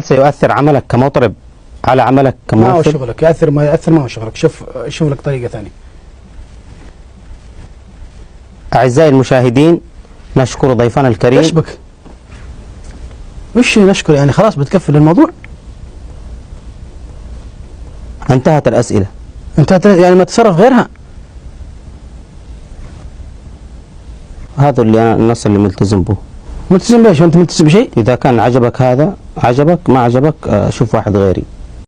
سيؤثر عملك كمطرب على عملك كممثل؟ ما هو شغلك، يأثر ما يأثر، ما هو شغلك. شوف لك طريقة ثانية. أعزائي المشاهدين، نشكر ضيفنا الكريم. ايش بك؟ وش نشكر يعني؟ خلاص بتكفل الموضوع؟ انتهت الأسئلة. انت يعني ما تتصرف غيرها؟ هذا اللي النص اللي ملتزم به. ملتزم بإيش؟ وأنت ملتزم بشيء؟ إذا كان عجبك هذا عجبك، ما عجبك شوف واحد غيري.